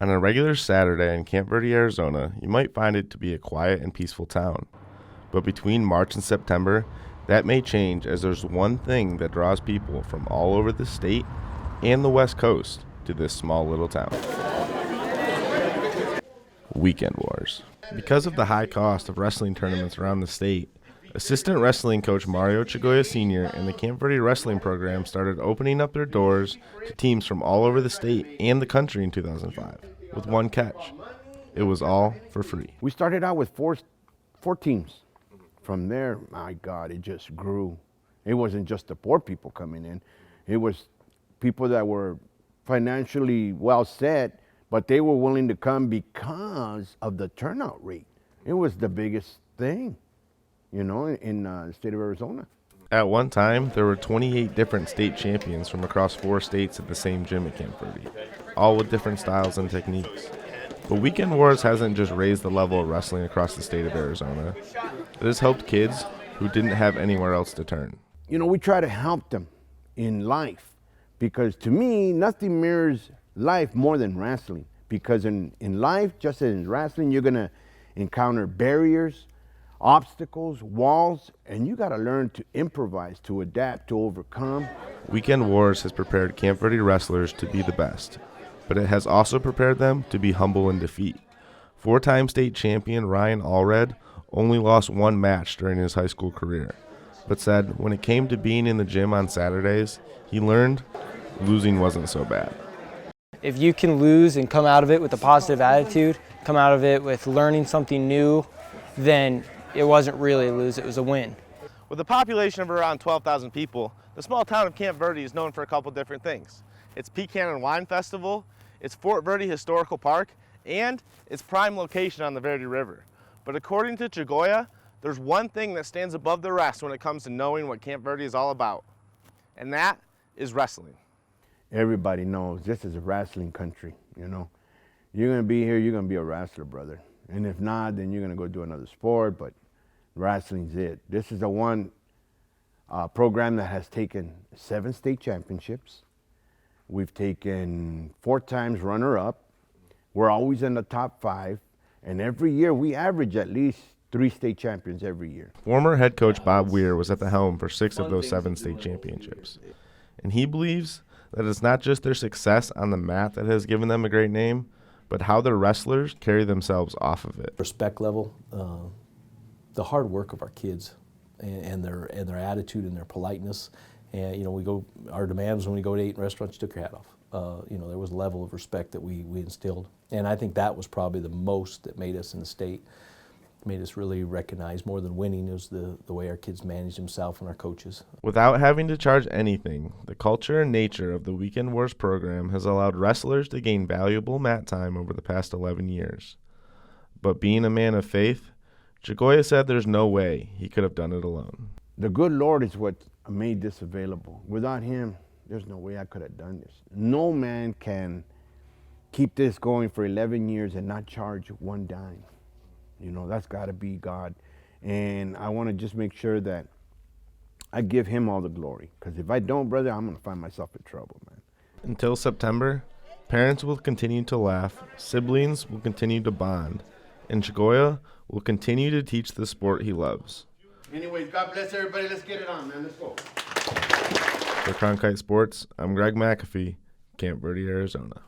On a regular Saturday in Camp Verde, Arizona, you might find it to be a quiet and peaceful town. But between March and September, that may change as there's one thing that draws people from all over the state and the West Coast to this small little town. Weekend Wars. Because of the high cost of wrestling tournaments around the state, assistant wrestling coach Mario Chagolla Sr. and the Camp Verde wrestling program started opening up their doors to teams from all over the state and the country in 2005, with one catch. It was all for free. We started out with four teams. From there, my God, it just grew. It wasn't just the poor people coming in. It was people that were financially well set, but they were willing to come because of the turnout rate. It was the biggest thing, in the state of Arizona. At one time, there were 28 different state champions from across 4 states at the same gym at Camp Verde, all with different styles and techniques. But Weekend Wars hasn't just raised the level of wrestling across the state of Arizona. It has helped kids who didn't have anywhere else to turn. We try to help them in life because to me, nothing mirrors life more than wrestling. Because in life, just as in wrestling, you're going to encounter barriers, obstacles, walls, and you got to learn to improvise, to adapt, to overcome. Weekend Wars has prepared Camp Verde wrestlers to be the best, but it has also prepared them to be humble in defeat. 4-time state champion Ryan Allred only lost 1 match during his high school career, but said when it came to being in the gym on Saturdays, he learned losing wasn't so bad. If you can lose and come out of it with a positive attitude, come out of it with learning something new, then it wasn't really a lose, it was a win. With a population of around 12,000 people, the small town of Camp Verde is known for a couple different things. Its Pecan and Wine Festival, its Fort Verde Historical Park, and its prime location on the Verde River. But according to Chagolla, there's one thing that stands above the rest when it comes to knowing what Camp Verde is all about, and that is wrestling. Everybody knows this is a wrestling country, You're going to be here, you're going to be a wrestler, brother. And if not, then you're going to go do another sport, but wrestling's it. This is the one program that has taken 7 state championships. We've taken 4 times runner-up. We're always in the top 5. And every year we average at least 3 state champions every year. Former head coach Bob Weir was at the helm for 6 of those 7 state championships. And he believes that it's not just their success on the mat that has given them a great name, but how their wrestlers carry themselves off of it. Respect level, the hard work of our kids and their attitude and their politeness. And our demands when we go to eat in restaurants, you took your hat off. There was a level of respect that we instilled. And I think that was probably the most that made us in the state, made us really recognize more than winning is the way our kids manage themselves and our coaches. Without having to charge anything, the culture and nature of the Weekend Wars program has allowed wrestlers to gain valuable mat time over the past 11 years. But being a man of faith, Chagolla said there's no way he could have done it alone. The good Lord is what made this available. Without him, there's no way I could have done this. No man can keep this going for 11 years and not charge 1 dime. That's got to be God. And I want to just make sure that I give him all the glory. Because if I don't, brother, I'm going to find myself in trouble, man. Until September, parents will continue to laugh, siblings will continue to bond, and Chagolla will continue to teach the sport he loves. Anyways, God bless everybody. Let's get it on, man. Let's go. For Cronkite Sports, I'm Greg McAfee, Camp Verde, Arizona.